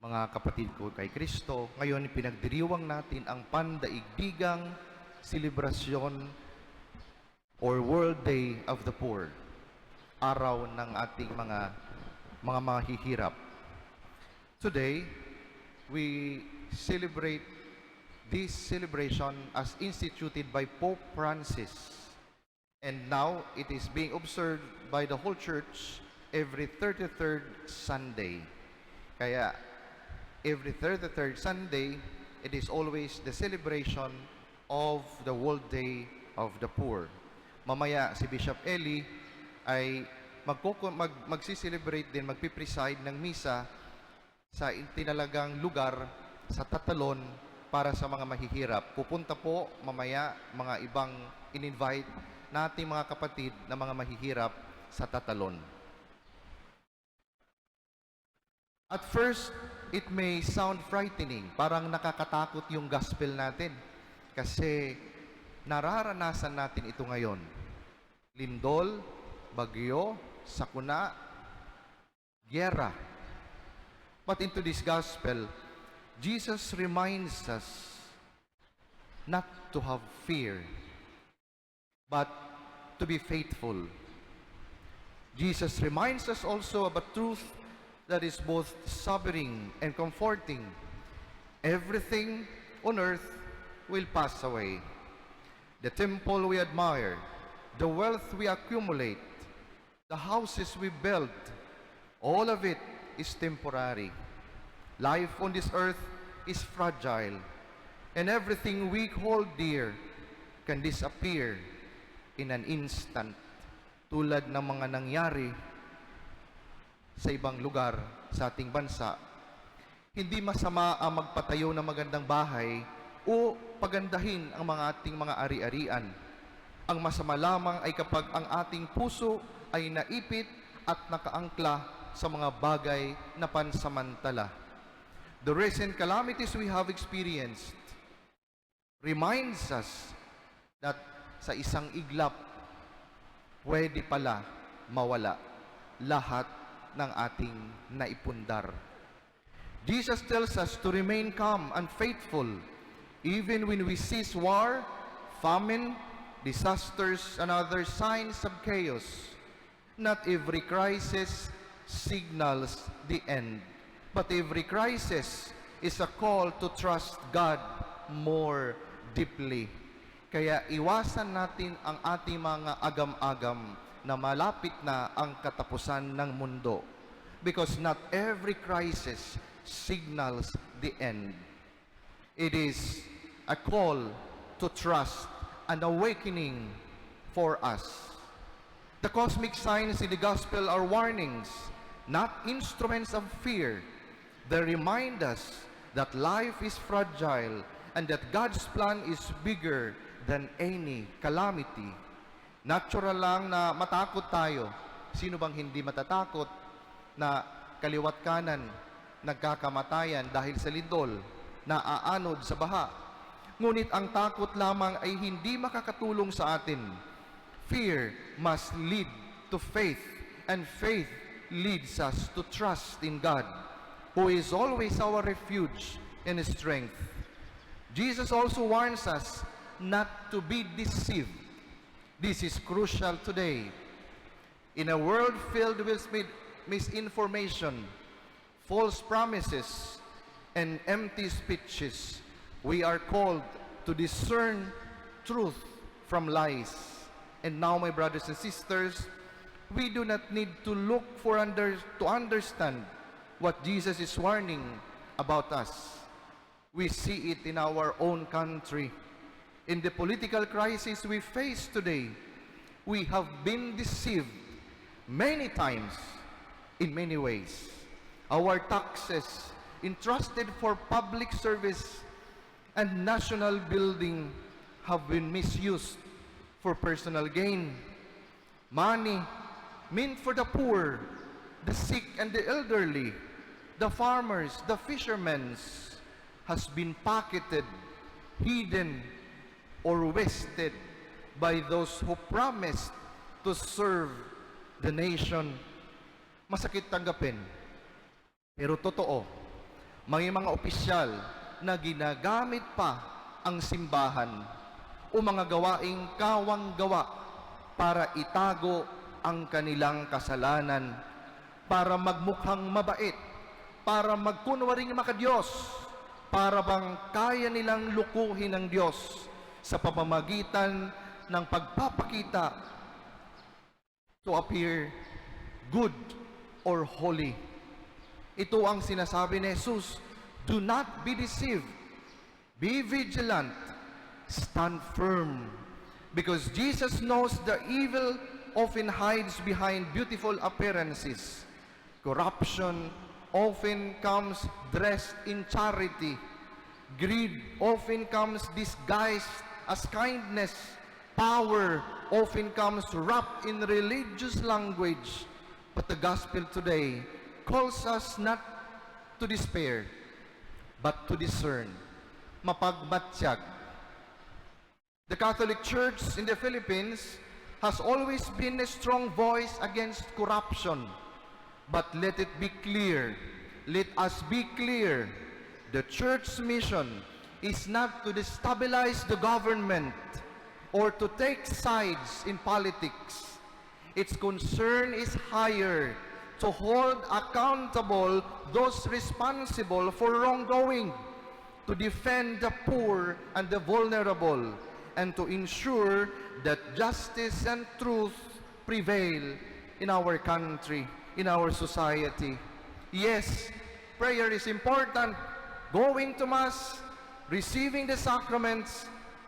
Mga kapatid ko kay Kristo, ngayon pinagdiriwang natin ang pandaigdigang selebrasyon or World Day of the Poor, araw ng ating mga mahihirap. Today, we celebrate this celebration as instituted by Pope Francis, and now it is being observed by the whole church every 33rd Sunday. Kaya every 33rd Sunday, it is always the celebration of the World Day of the Poor. Mamaya si Bishop Eli ay magsi-celebrate din, magpipreside ng misa sa tinalagang lugar sa Tatalon para sa mga mahihirap. Pupunta po mamaya mga ibang in-invite nating mga kapatid na mga mahihirap sa Tatalon. At first, it may sound frightening, parang nakakatakot yung gospel natin kasi nararanasan natin ito ngayon. Lindol, bagyo, sakuna, gyera. But into this gospel, Jesus reminds us not to have fear, but to be faithful. Jesus reminds us also of a truth that is both sobering and comforting. Everything on earth will pass away. The temple we admire, the wealth we accumulate, the houses we build, all of it is temporary. Life on this earth is fragile, and everything we hold dear can disappear in an instant, tulad ng mga nangyari sa ibang lugar sa ating bansa. Hindi masama ang magpatayo ng magandang bahay o pagandahin ang mga ating mga ari-arian. Ang masama lamang ay kapag ang ating puso ay naipit at nakaangkla sa mga bagay na pansamantala. The recent calamities we have experienced reminds us that sa isang iglap, pwede pala mawala lahat ng ating naipundar. Jesus tells us to remain calm and faithful even when we see war, famine, disasters, and other signs of chaos. Not every crisis signals the end, but every crisis is a call to trust God more deeply. Kaya iwasan natin ang ating mga agam-agam na malapit na ang katapusan ng mundo, because not every crisis signals the end. It is a call to trust, an awakening for us. The cosmic signs in the gospel are warnings, not instruments of fear. They remind us that life is fragile and that God's plan is bigger than any calamity. Natural lang na matakot tayo. Sino bang hindi matatakot na kaliwat kanan nagkakamatayan dahil sa lindol, na aanod sa baha? Ngunit ang takot lamang ay hindi makakatulong sa atin. Fear must lead to faith, and faith leads us to trust in God, who is always our refuge and strength. Jesus also warns us not to be deceived. This is crucial today. In a world filled with misinformation, false promises, and empty speeches, we are called to discern truth from lies. And now, my brothers and sisters, we do not need to look to understand what Jesus is warning about us. We see it in our own country. In the political crisis we face today, we have been deceived many times in many ways. Our taxes entrusted for public service and national building have been misused for personal gain. Money meant for the poor, the sick and the elderly, the farmers, the fishermen, has been pocketed, hidden, or wasted by those who promised to serve the nation. Masakit tanggapin, pero totoo. May mga opisyal na ginagamit pa ang simbahan o mga gawaing kawang-gawa para itago ang kanilang kasalanan, para magmukhang mabait, para magkunwaring makadiyos, para bang kaya nilang lukuhin ang Diyos sa pamamagitan ng pagpapakita to appear good or holy. Ito ang sinasabi ni Jesus, do not be deceived, be vigilant, stand firm. Because Jesus knows the evil often hides behind beautiful appearances. Corruption often comes dressed in charity. Greed often comes disguised as kindness. Power often comes wrapped in religious language. But the gospel today calls us not to despair, but to discern. Mapagmatsyag. The Catholic Church in the Philippines has always been a strong voice against corruption. But let it be clear, let us be clear, the Church's mission is not to destabilize the government or to take sides in politics. Its concern is higher, to hold accountable those responsible for wrongdoing, to defend the poor and the vulnerable, and to ensure that justice and truth prevail in our country, in our society. Yes, prayer is important. Going to Mass, receiving the sacraments,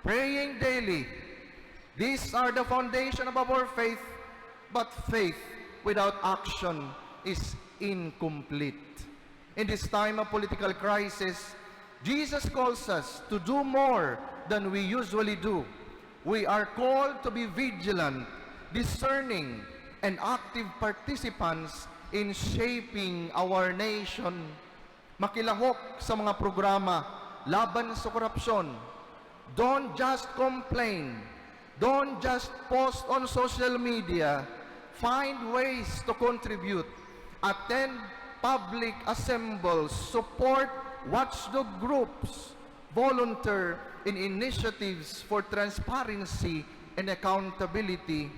praying daily. These are the foundation of our faith, but faith without action is incomplete. In this time of political crisis, Jesus calls us to do more than we usually do. We are called to be vigilant, discerning, and active participants in shaping our nation. Makilahok sa mga programa laban sa korupsyon. Don't just complain. Don't just post on social media. Find ways to contribute. Attend public assemblies. Support watchdog groups. Volunteer in initiatives for transparency and accountability.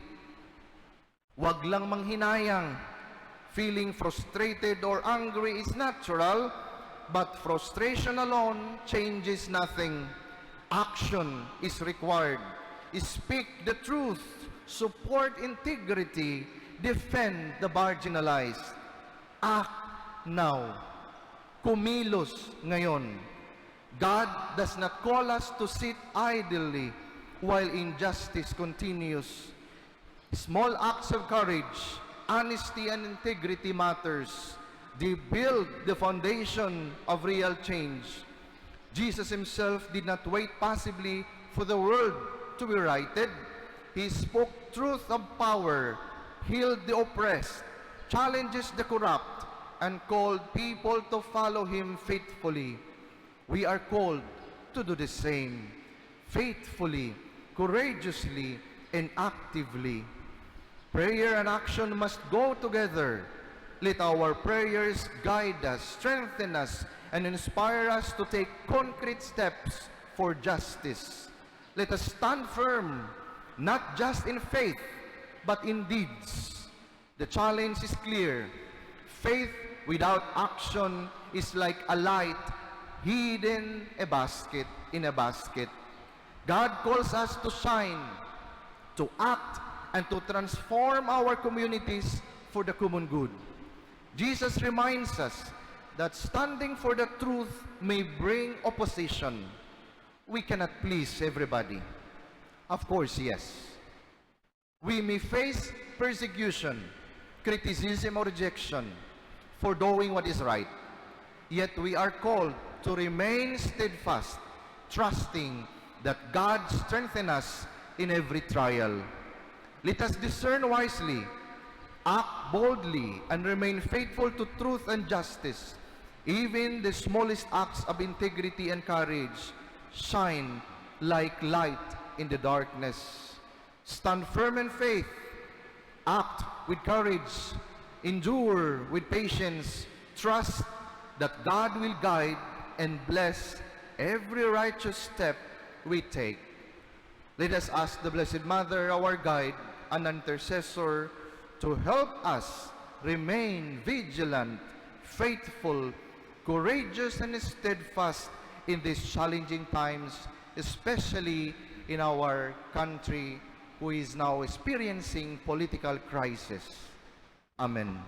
Huwag lang manghinayang. Feeling frustrated or angry is natural, but frustration alone changes nothing. Action is required. Speak the truth, support integrity, defend the marginalized. Act now. Kumilos ngayon. God does not call us to sit idly while injustice continues. Small acts of courage, honesty, and integrity matters. They build the foundation of real change. Jesus himself did not wait passively for the world to be righted. He spoke truth of power, healed the oppressed, challenges the corrupt, and called people to follow him faithfully. We are called to do the same, faithfully, courageously, and actively. Prayer and action must go together. Let our prayers guide us, strengthen us, and inspire us to take concrete steps for justice. Let us stand firm, not just in faith, but in deeds. The challenge is clear. Faith without action is like a light hidden in a basket. God calls us to shine, to act, and to transform our communities for the common good. Jesus reminds us that standing for the truth may bring opposition. We cannot please everybody. Of course, yes. We may face persecution, criticism, or rejection for doing what is right. Yet we are called to remain steadfast, trusting that God strengthens us in every trial. Let us discern wisely, act boldly, and remain faithful to truth and justice. Even the smallest acts of integrity and courage shine like light in the darkness. Stand firm in faith, act with courage, endure with patience, trust that God will guide and bless every righteous step we take. Let us ask the Blessed Mother, our guide and intercessor, to help us remain vigilant, faithful, courageous, and steadfast in these challenging times, especially in our country who is now experiencing political crisis. Amen.